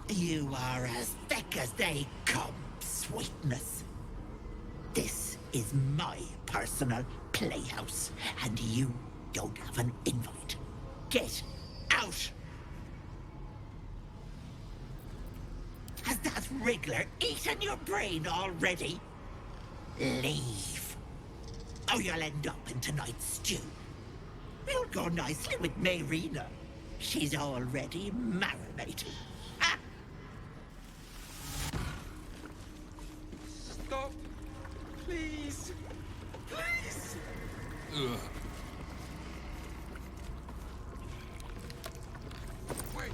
You are as thick as they come, sweetness. This is my personal playhouse, and you don't have an invite. Get out! Has that wriggler eaten your brain already? Leave. Or you'll end up in tonight's stew. You'll go nicely with Mayrina. She's already marinated. Ha! Stop! Please! Please! Ugh. Wait!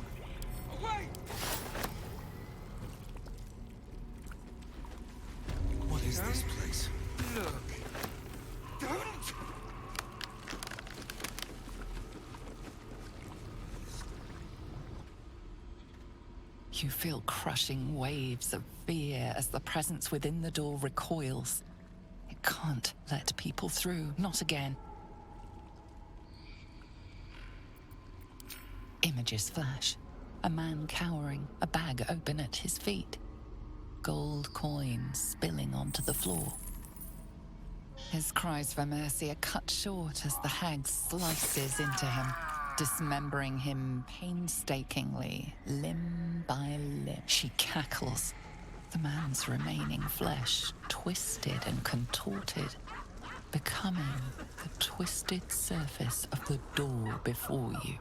Wait! What is this place? Look! Don't! You feel crushing waves of fear as the presence within the door recoils. It can't let people through, not again. Images flash. A man cowering, a bag open at his feet. Gold coins spilling onto the floor. His cries for mercy are cut short as the hag slices into him, dismembering him painstakingly, limb by limb. She cackles, the man's remaining flesh twisted and contorted, becoming the twisted surface of the door before you.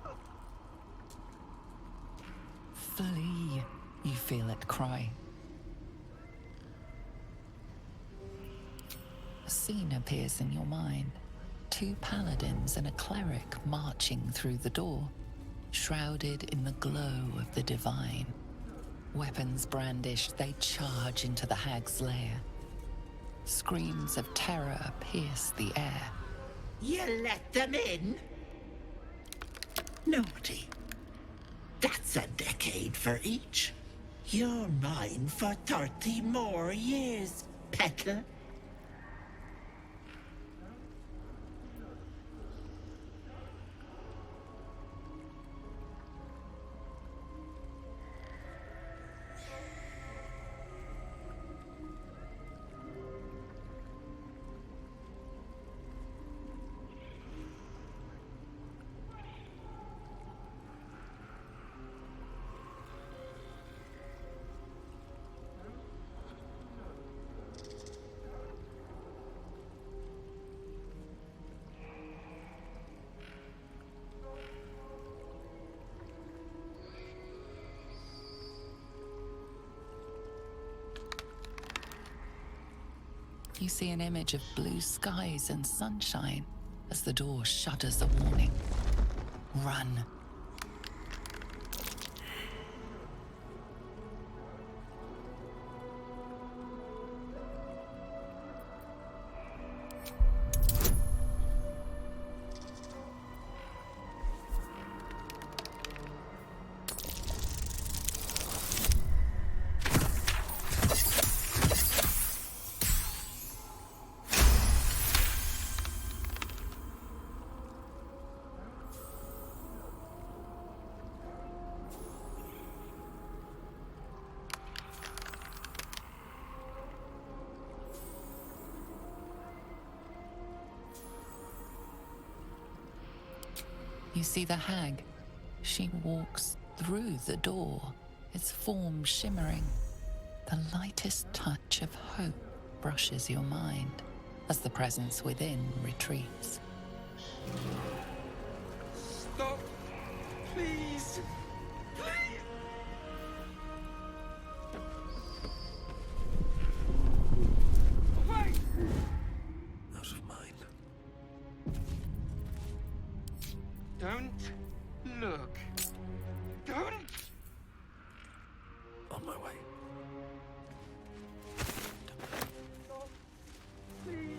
Flee, you feel it cry. A scene appears in your mind. 2 paladins and a cleric marching through the door, shrouded in the glow of the divine. Weapons brandished, they charge into the hag's lair. Screams of terror pierce the air. You let them in? Naughty. That's a decade for each. You're mine for 30 more years, petal. You see an image of blue skies and sunshine as the door shudders a warning. Run. You see the hag. She walks through the door, its form shimmering. The lightest touch of hope brushes your mind as the presence within retreats. Stop! Please! Please! Wait! Out of mind. Don't look. Don't! On my way. Please!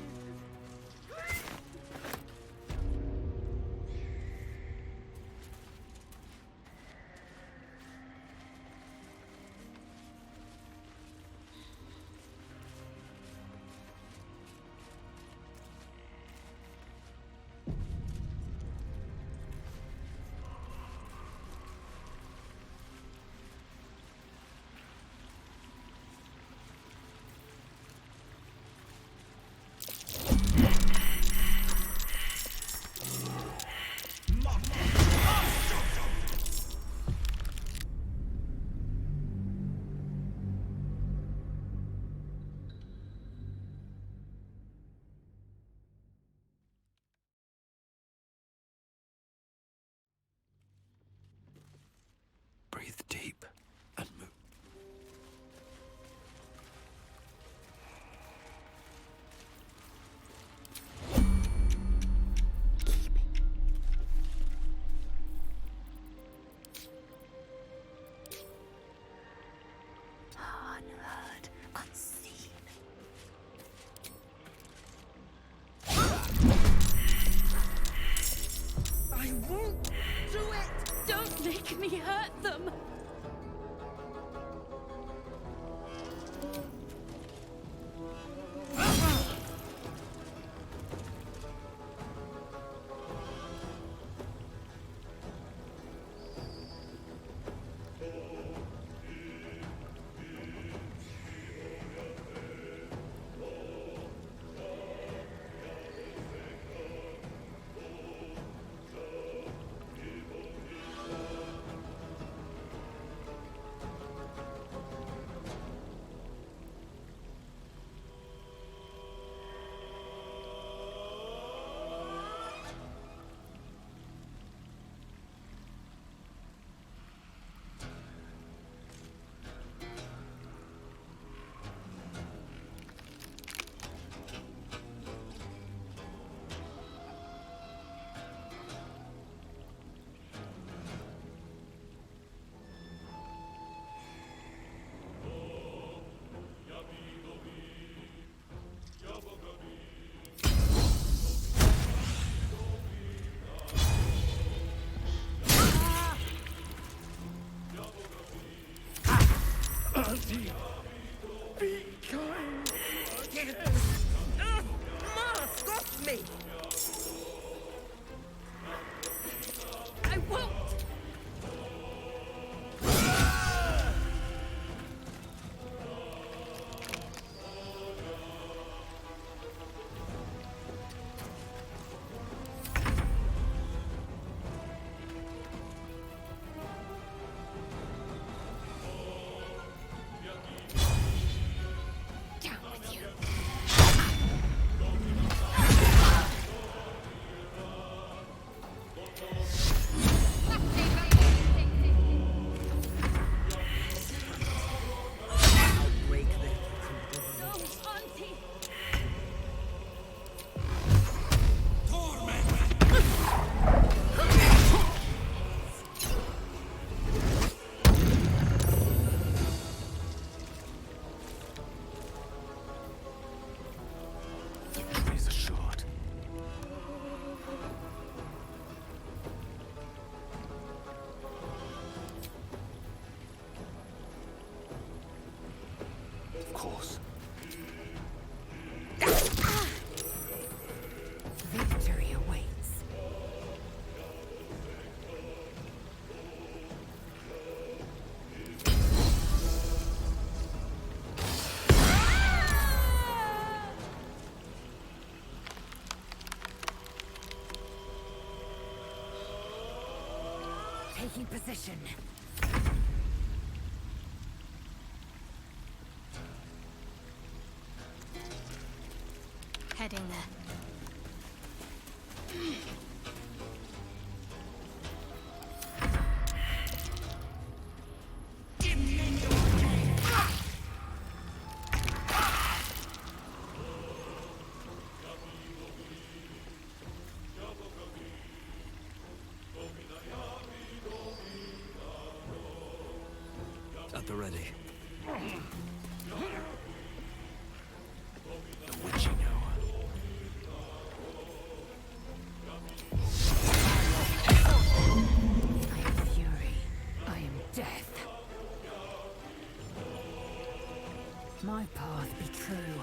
me hurt them. Be kind. Mask off me! I won't! Down with you. Break them. No, Auntie! Enemies are short. Of course. Victory awaits. Taking position. Heading there. At the ready. The witching hour. I am fury. I am death. My path be true.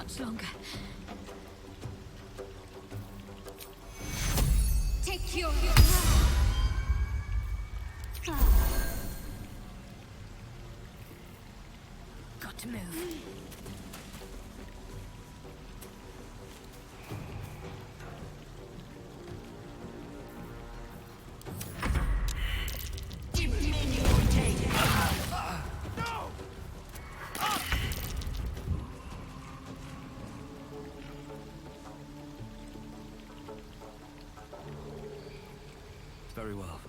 much longer. Take your... Got to move. Very well.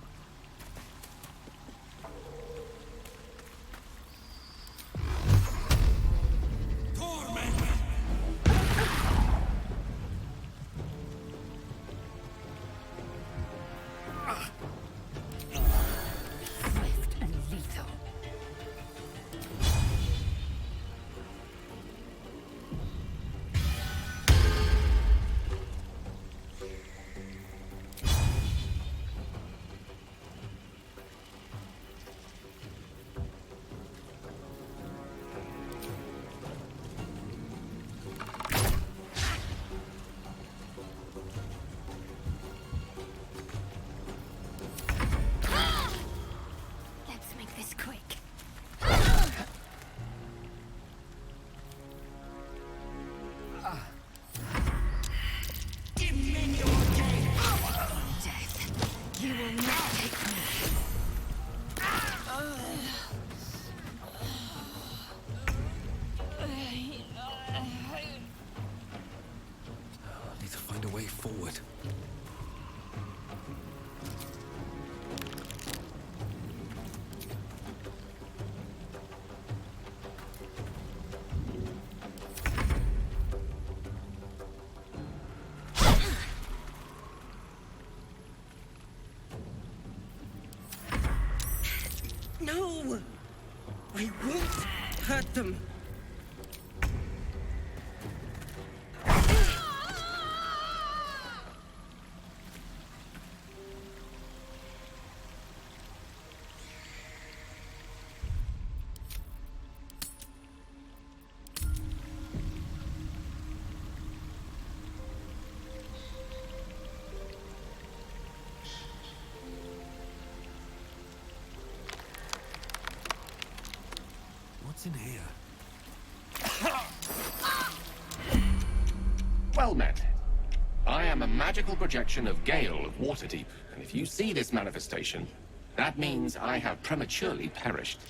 Swift and lethal. Let's make this quick. Death, you will not take me. I need to find a way forward. No! I won't hurt them. What's in here? Well met. I am a magical projection of Gale of Waterdeep, and if you see this manifestation, that means I have prematurely perished.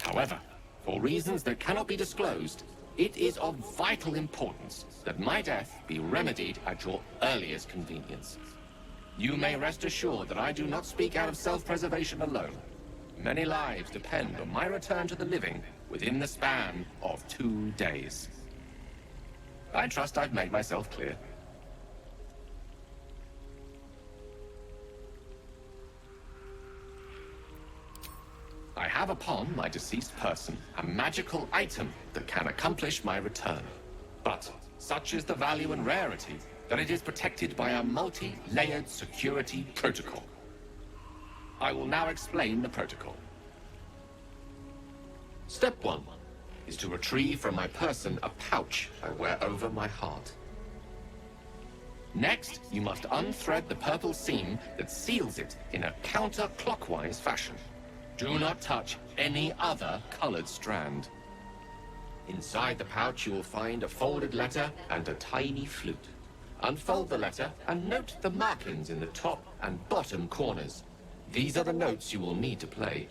However, for reasons that cannot be disclosed, it is of vital importance that my death be remedied at your earliest convenience. You may rest assured that I do not speak out of self-preservation alone. Many lives depend on my return to the living within the span of 2 days. I trust I've made myself clear. I have upon my deceased person a magical item that can accomplish my return. But such is the value and rarity that it is protected by a multi-layered security protocol. I will now explain the protocol. Step 1 is to retrieve from my person a pouch I wear over my heart. Next, you must unthread the purple seam that seals it in a counterclockwise fashion. Do not touch any other colored strand. Inside the pouch, you will find a folded letter and a tiny flute. Unfold the letter and note the markings in the top and bottom corners. These are the notes you will need to play.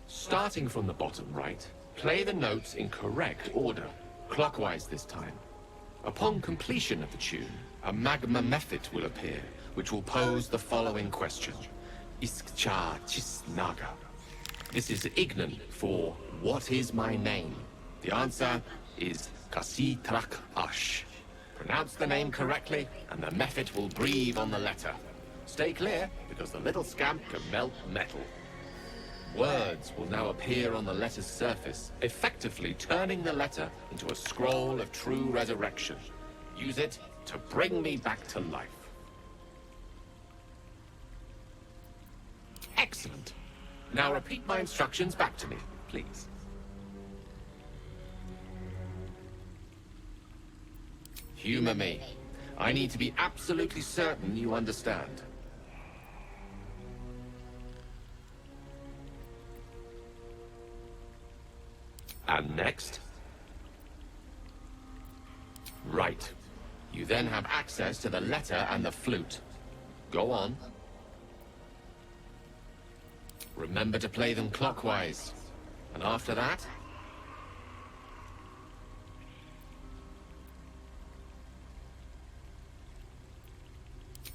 Starting from the bottom right, play the notes in correct order, clockwise this time. Upon completion of the tune, a magma method will appear, which will pose the following question. Iskcha Chisnaga. This is Ignan for what is my name? The answer is Kasitrak Ash. Pronounce the name correctly, and the method will breathe on the letter. Stay clear, because the little scamp can melt metal. Words will now appear on the letter's surface, effectively turning the letter into a scroll of true resurrection. Use it to bring me back to life. Excellent. Now repeat my instructions back to me, please. Humor me. I need to be absolutely certain you understand. And next? Right. You then have access to the letter and the flute. Go on. Remember to play them clockwise. And after that?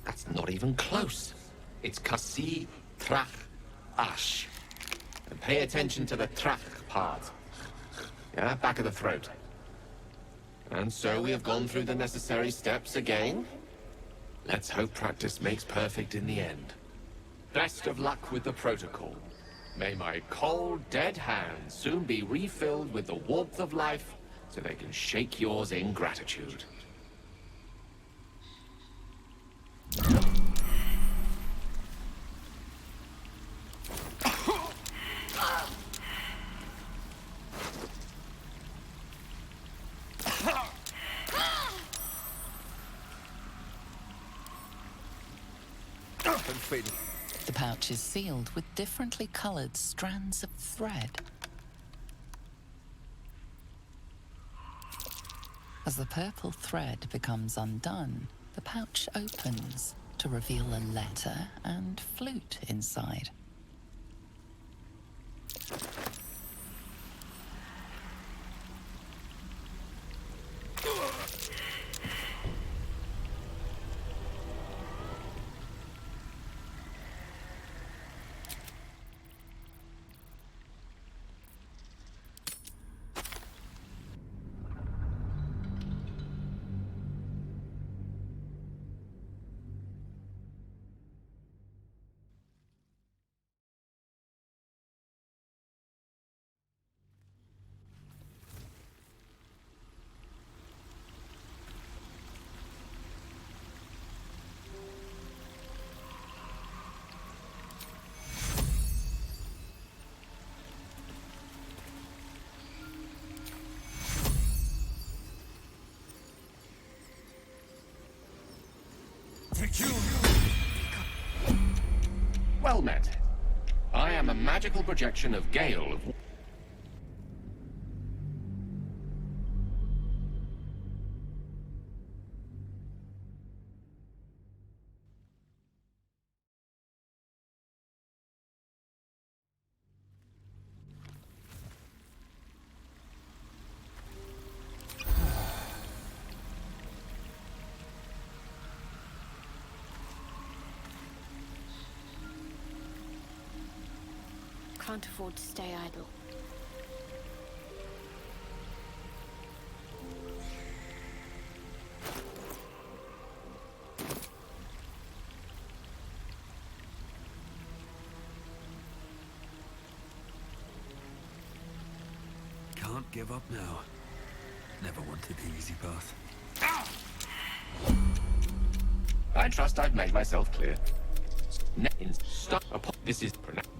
That's not even close. It's kasi, trach, ash. And pay attention to the trach part. Yeah, back of the throat. And so we have gone through the necessary steps again. Let's hope practice makes perfect in the end. Best of luck with the protocol. May my cold, dead hands soon be refilled with the warmth of life so they can shake yours in gratitude. The pouch is sealed with differently colored strands of thread. As the purple thread becomes undone, the pouch opens to reveal a letter and flute inside. Well met. I am a magical projection of Gale of... Can't afford to stay idle. Can't give up now. Never wanted the easy path. I trust I've made myself clear. Stop. This is...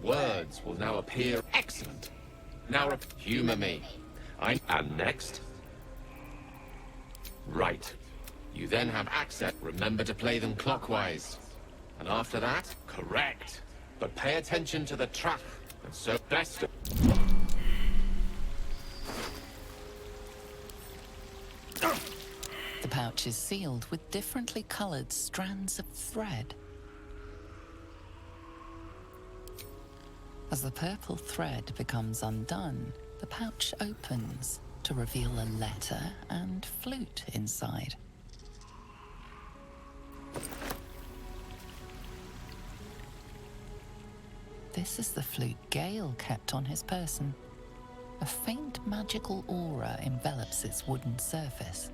Words will now appear. Excellent. Now humor me. And next? Right. You then have access. Remember to play them clockwise. And after that? Correct. But pay attention to the trach. And so best of... The pouch is sealed with differently colored strands of thread. As the purple thread becomes undone, the pouch opens to reveal a letter and flute inside. This is the flute Gale kept on his person. A faint magical aura envelops its wooden surface.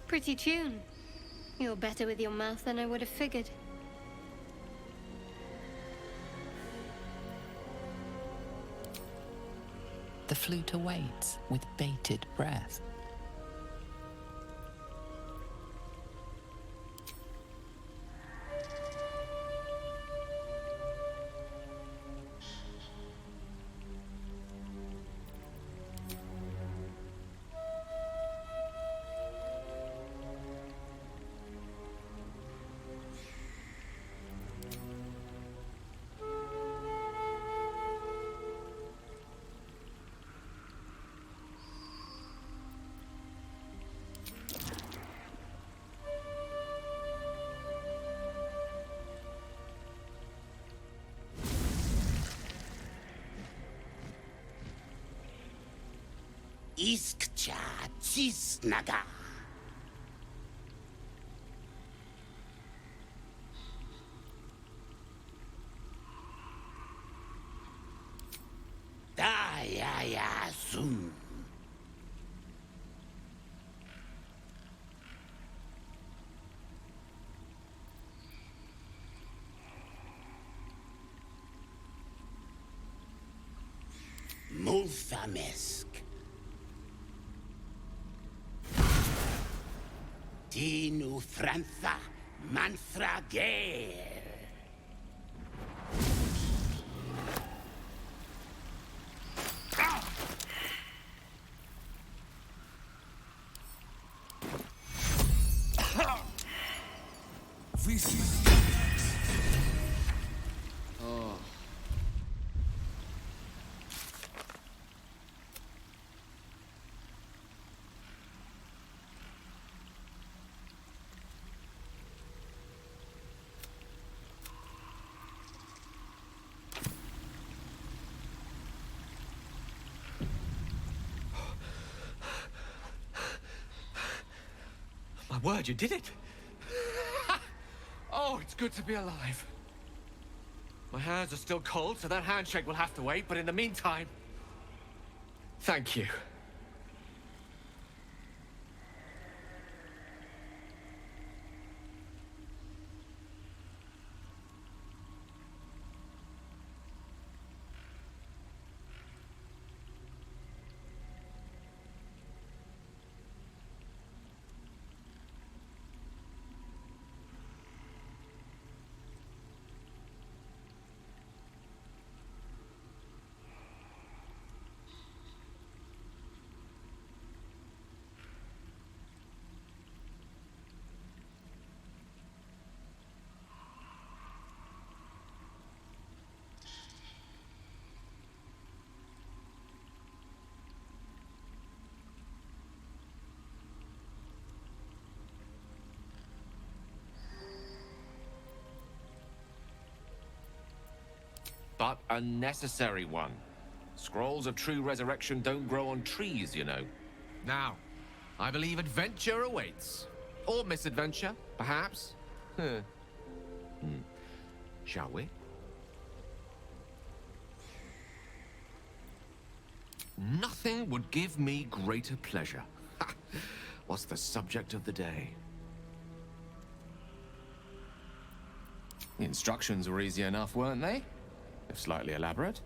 Pretty tune. You're better with your mouth than I would have figured. The flute awaits with bated breath. Iskcha cisnaga. Daya zoom. Multhamesk. Dinu Frantha Manthra Gale. This is... My word, you did it! Oh, it's good to be alive. My hands are still cold, so that handshake will have to wait, but in the meantime... Thank you. But a necessary one. Scrolls of true resurrection don't grow on trees, you know. Now, I believe adventure awaits. Or misadventure, perhaps. Shall we? Nothing would give me greater pleasure. What's the subject of the day? The instructions were easy enough, weren't they? If slightly elaborate.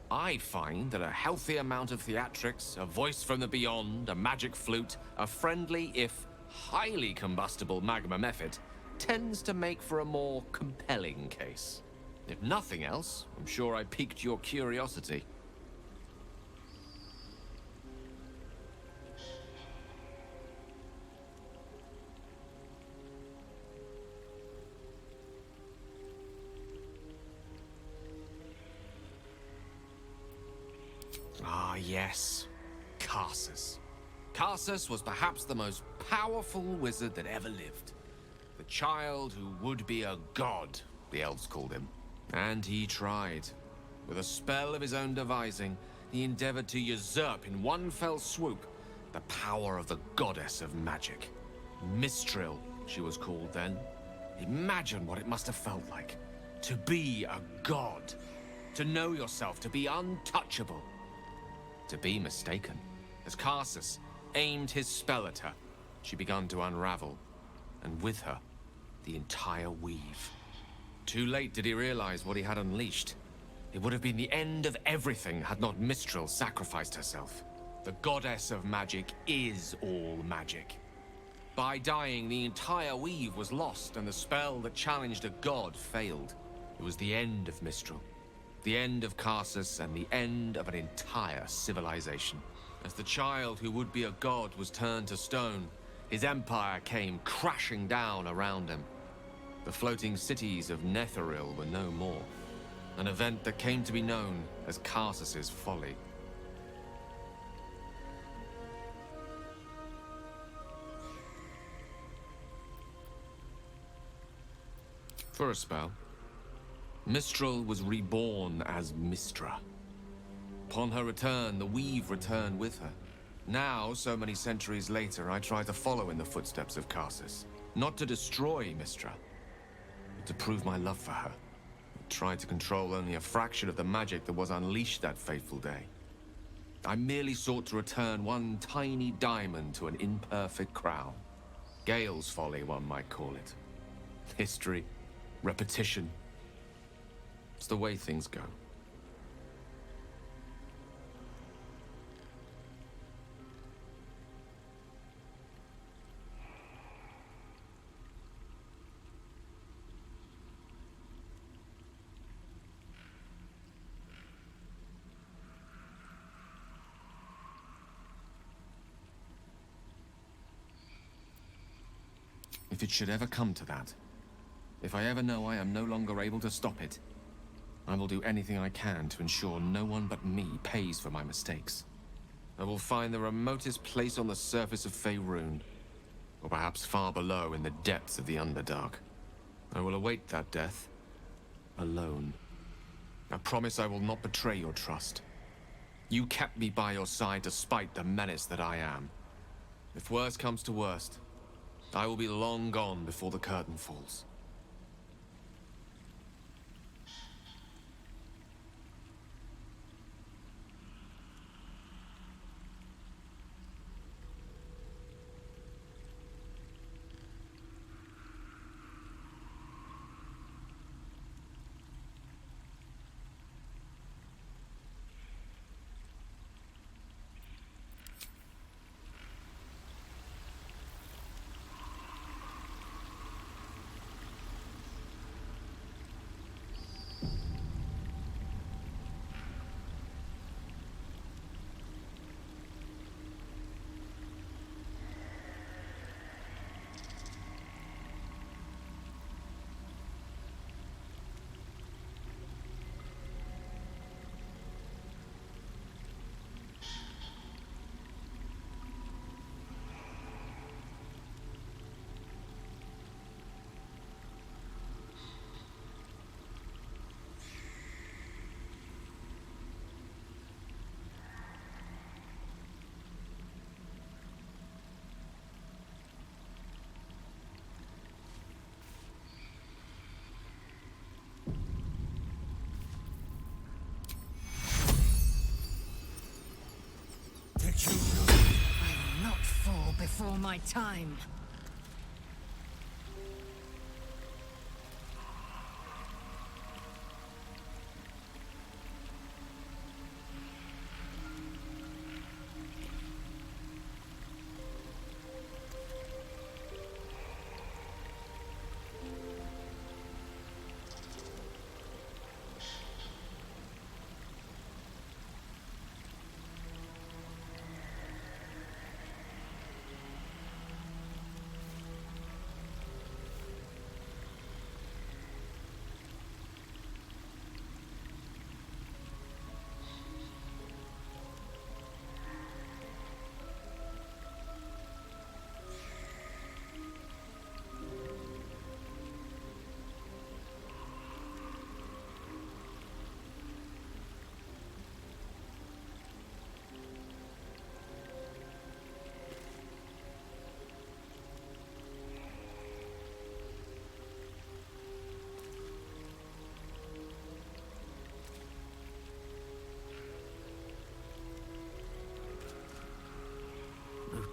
I find that a healthy amount of theatrics, a voice from the beyond, a magic flute, a friendly, if highly combustible magma method, tends to make for a more compelling case. If nothing else, I'm sure I piqued your curiosity. Ah, yes. Karsus. Karsus was perhaps the most powerful wizard that ever lived. The child who would be a god, the elves called him. And he tried. With a spell of his own devising, he endeavored to usurp in one fell swoop the power of the goddess of magic. Mistril, she was called then. Imagine what it must have felt like. To be a god. To know yourself, to be to be mistaken, as Karsus aimed his spell at her, she began to unravel, and with her, the entire weave. Too late did he realize what he had unleashed. It would have been the end of everything had not Mistral sacrificed herself. The goddess of magic is all magic. By dying, the entire weave was lost, and the spell that challenged a god failed. It was the end of Mistral, the end of Karsus, and the end of an entire civilization. As the child who would be a god was turned to stone, his empire came crashing down around him. The floating cities of Netheril were no more, an event that came to be known as Karsus's folly. For a spell, Mistral was reborn as Mistra. Upon her return, the weave returned with her. Now, so many centuries later, I try to follow in the footsteps of Karsus. Not to destroy Mistra, but to prove my love for her. I tried to control only a fraction of the magic that was unleashed that fateful day. I merely sought to return one tiny diamond to an imperfect crown. Gale's folly, one might call it. History, repetition. It's the way things go. If it should ever come to that, if I ever know I am no longer able to stop it, I will do anything I can to ensure no one but me pays for my mistakes. I will find the remotest place on the surface of Faerun, or perhaps far below in the depths of the Underdark. I will await that death, alone. I promise I will not betray your trust. You kept me by your side despite the menace that I am. If worst comes to worst, I will be long gone before the curtain falls. I will not fall before my time.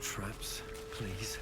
traps, please.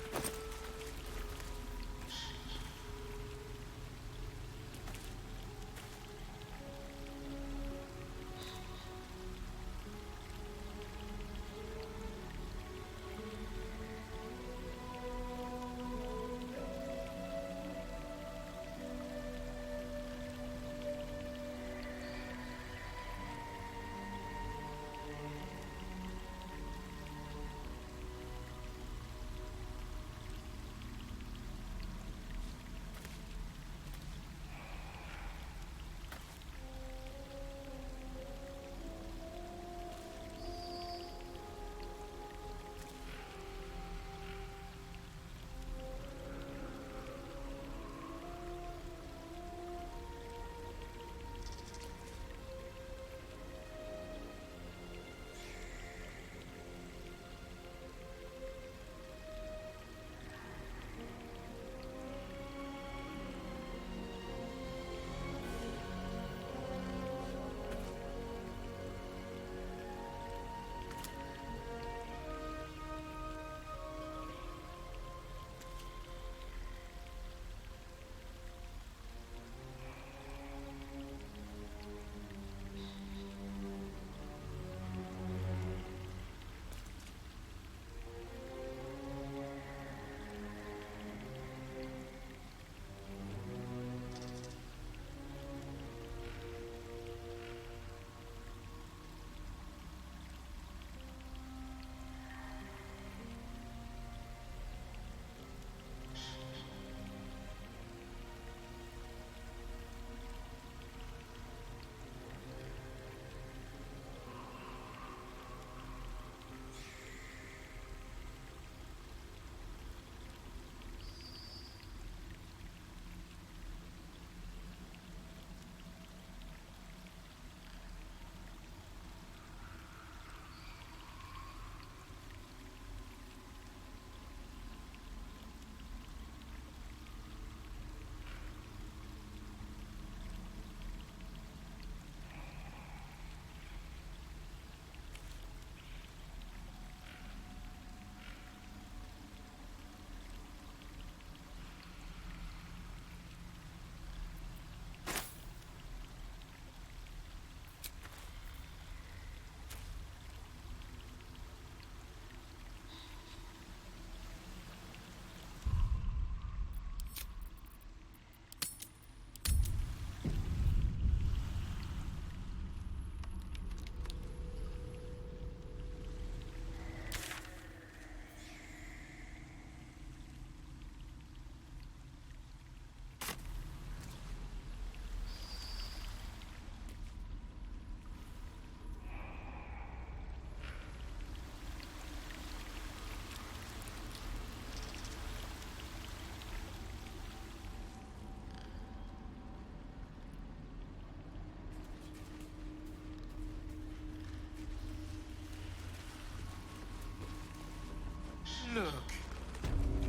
Look.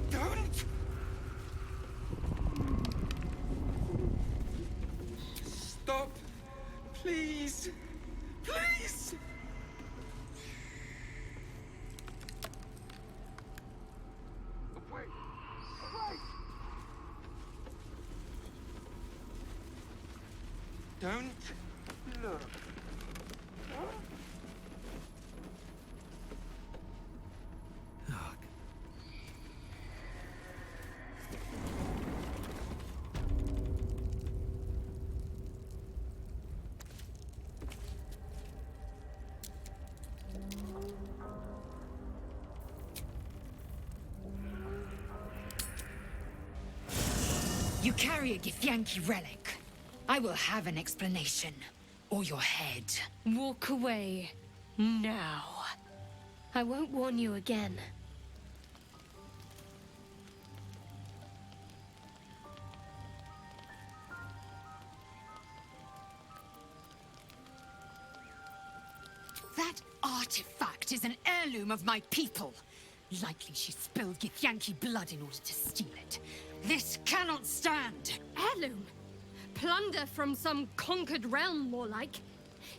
Don't! Stop. Please. Please! Wait. Wait. Don't look. Ugh. You carry a Githyanki relic. I will have an explanation. Or your head. Walk away. Now. I won't warn you again. That artifact is an heirloom of my people. Likely she spilled Githyanki blood in order to steal it. This cannot stand! Heirloom? Plunder from some conquered realm, more like.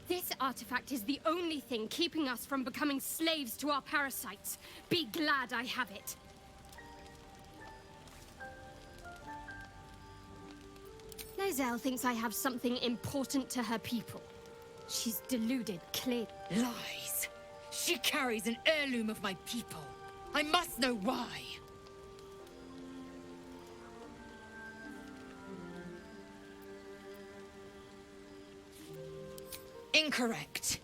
This artifact is the only thing keeping us from becoming slaves to our parasites. Be glad I have it. Lae'zel thinks I have something important to her people. She's deluded, clear. Lies. She carries an heirloom of my people. I must know why. Incorrect.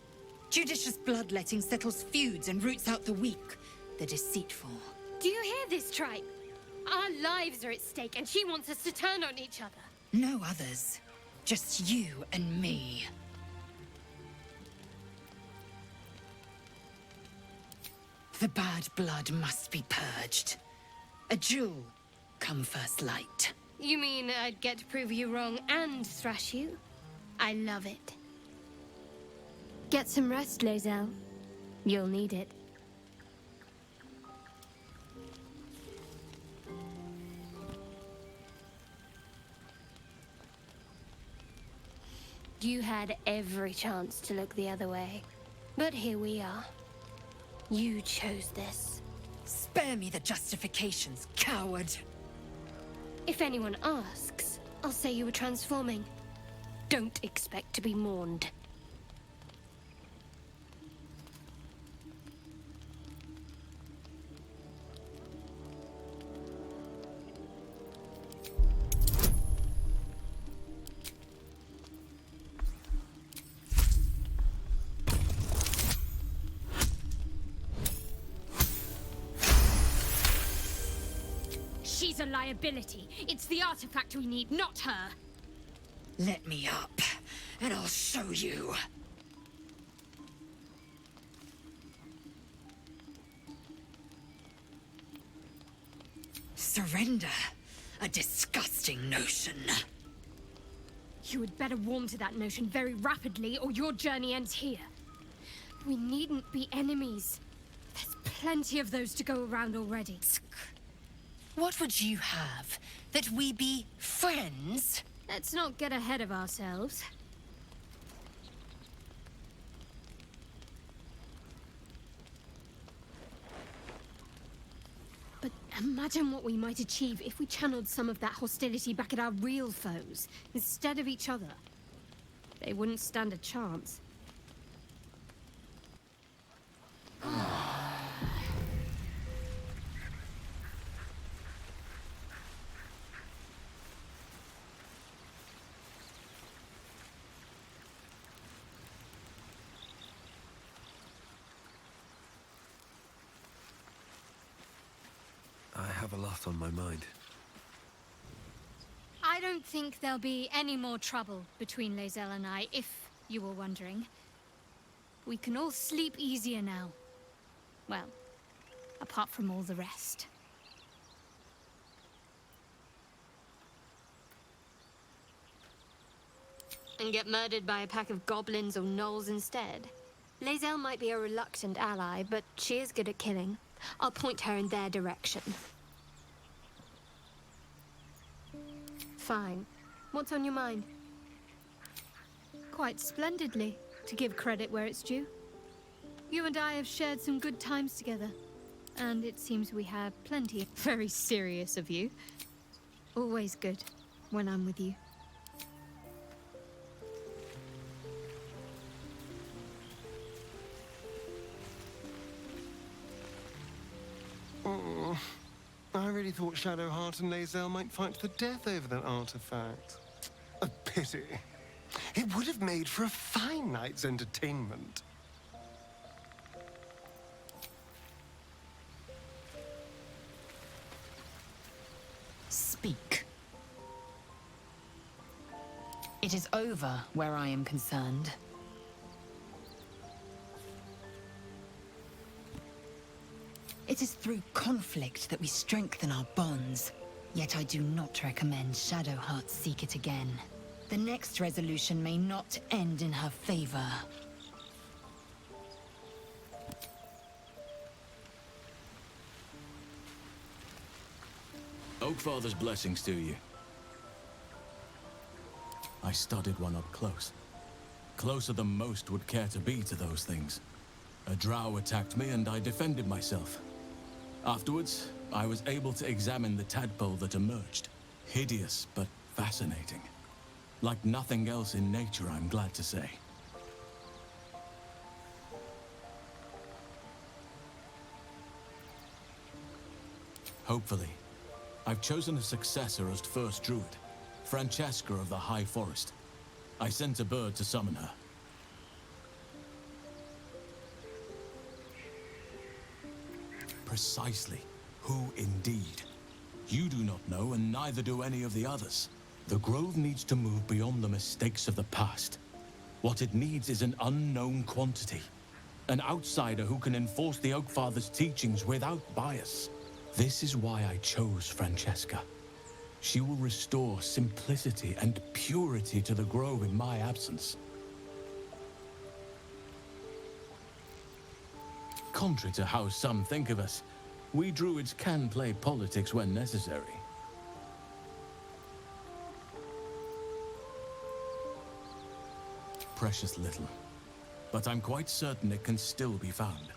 Judicious bloodletting settles feuds and roots out the weak, the deceitful. Do you hear this, tribe? Our lives are at stake, and she wants us to turn on each other. No others. Just you and me. The bad blood must be purged. A jewel, come first light. You mean I'd get to prove you wrong and thrash you? I love it. Get some rest, Lae'zel. You'll need it. You had every chance to look the other way. But here we are. You chose this. Spare me the justifications, coward. If anyone asks, I'll say you were transforming. Don't expect to be mourned. She's a liability. It's the artifact we need, not her. Let me up, and I'll show you. Surrender. A disgusting notion. You had better warm to that notion very rapidly, or your journey ends here. We needn't be enemies. There's plenty of those to go around already. What would you have? That we be friends? Let's not get ahead of ourselves. But imagine what we might achieve if we channeled some of that hostility back at our real foes, instead of each other. They wouldn't stand a chance. I have a lot on my mind. I don't think there'll be any more trouble between Lae'zel and I, if you were wondering. We can all sleep easier now. Well, apart from all the rest. And get murdered by a pack of goblins or gnolls instead. Lae'zel might be a reluctant ally, but she is good at killing. I'll point her in their direction. Fine. What's on your mind? Quite splendidly, to give credit where it's due. You and I have shared some good times together, and it seems we have plenty. Very serious of you. Always good when I'm with you. Oh, I really thought Shadowheart and Lae'zel might fight to the death over that artifact. A pity. It would have made for a fine night's entertainment. Speak. It is over where I am concerned. It is through conflict that we strengthen our bonds. Yet I do not recommend Shadowheart seek it again. The next resolution may not end in her favor. Oakfather's blessings to you. I studied one up close. closer than most would care to be to those things. A drow attacked me and I defended myself. Afterwards, I was able to examine the tadpole that emerged. Hideous, but fascinating. Like nothing else in nature, I'm glad to say. Hopefully. I've chosen a successor as first druid, Francesca of the High Forest. I sent a bird to summon her. Precisely. Who indeed? You do not know, and neither do any of the others. The Grove needs to move beyond the mistakes of the past. What it needs is an unknown quantity. An outsider who can enforce the Oakfather's teachings without bias. This is why I chose Francesca. She will restore simplicity and purity to the Grove in my absence. Contrary to how some think of us, we druids can play politics when necessary. Precious little, but I'm quite certain it can still be found.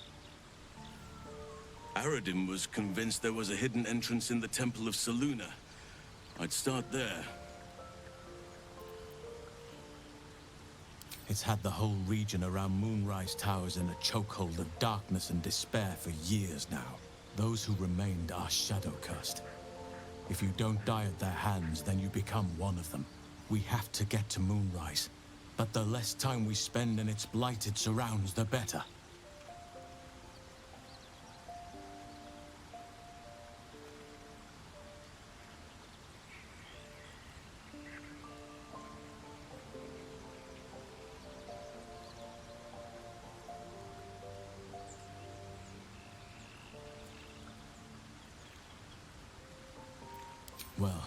Aradin was convinced there was a hidden entrance in the Temple of Selûne. I'd start there. It's had the whole region around Moonrise Towers in a chokehold of darkness and despair for years now. Those who remained are shadow-cursed. If you don't die at their hands, then you become one of them. We have to get to Moonrise, but the less time we spend in its blighted surrounds, the better. Well,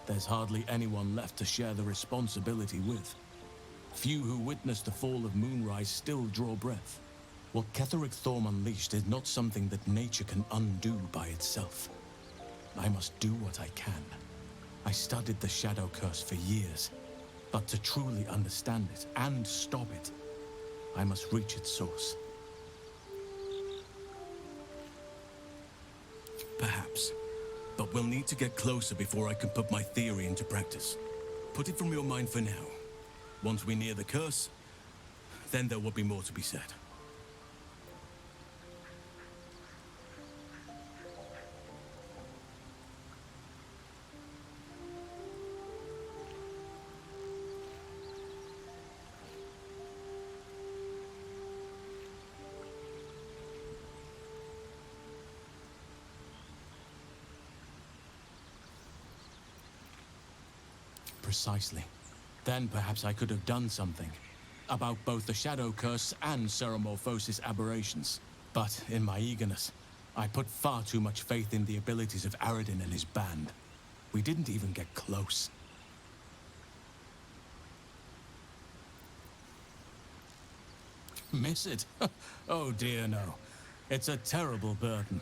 there's hardly anyone left to share the responsibility with. Few who witnessed the fall of Moonrise still draw breath. What Ketheric Thorm unleashed is not something that nature can undo by itself. I must do what I can. I studied the Shadow Curse for years, but to truly understand it and stop it, I must reach its source. Perhaps. But we'll need to get closer before I can put my theory into practice. Put it from your mind for now. Once we near the curse, then there will be more to be said. Precisely. Then perhaps I could have done something about both the Shadow Curse and Ceramorphosis aberrations. But in my eagerness, I put far too much faith in the abilities of Aradin and his band. We didn't even get close. Miss it? Oh dear, no. It's a terrible burden.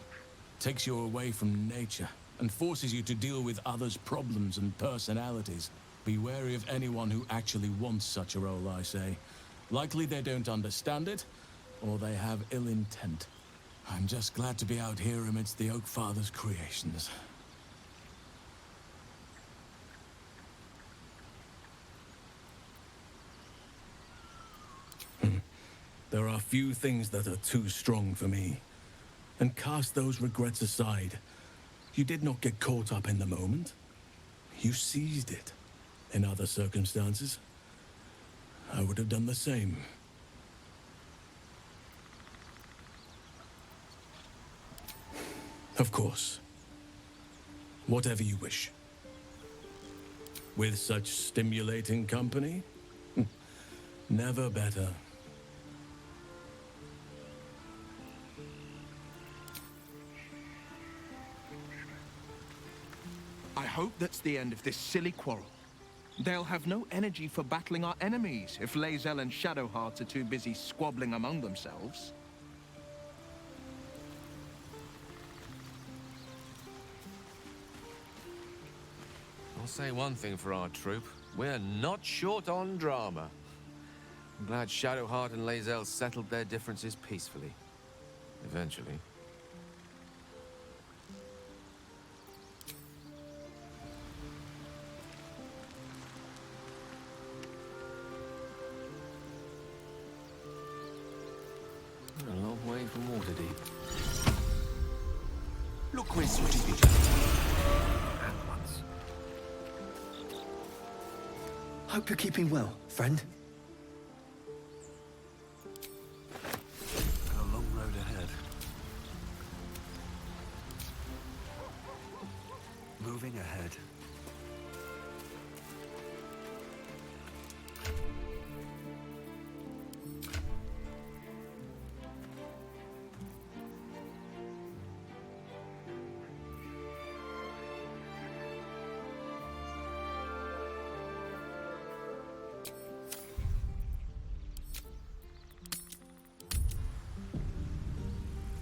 Takes you away from nature and forces you to deal with others' problems and personalities. Be wary of anyone who actually wants such a role, I say. Likely they don't understand it, or they have ill intent. I'm just glad to be out here amidst the Oakfather's creations. There are few things that are too strong for me. And cast those regrets aside. You did not get caught up in the moment. You seized it. In other circumstances, I would have done the same. Of course. Whatever you wish. With such stimulating company? Never better. I hope that's the end of this silly quarrel. They'll have no energy for battling our enemies if Lae'zel and Shadowheart are too busy squabbling among themselves. I'll say one thing for our troop. We're not short on drama. I'm glad Shadowheart and Lae'zel settled their differences peacefully. Eventually. We're a long way from Waterdeep. Look where Sweetie Peter. At once. Hope you're keeping well, friend. Got a long road ahead. Moving ahead.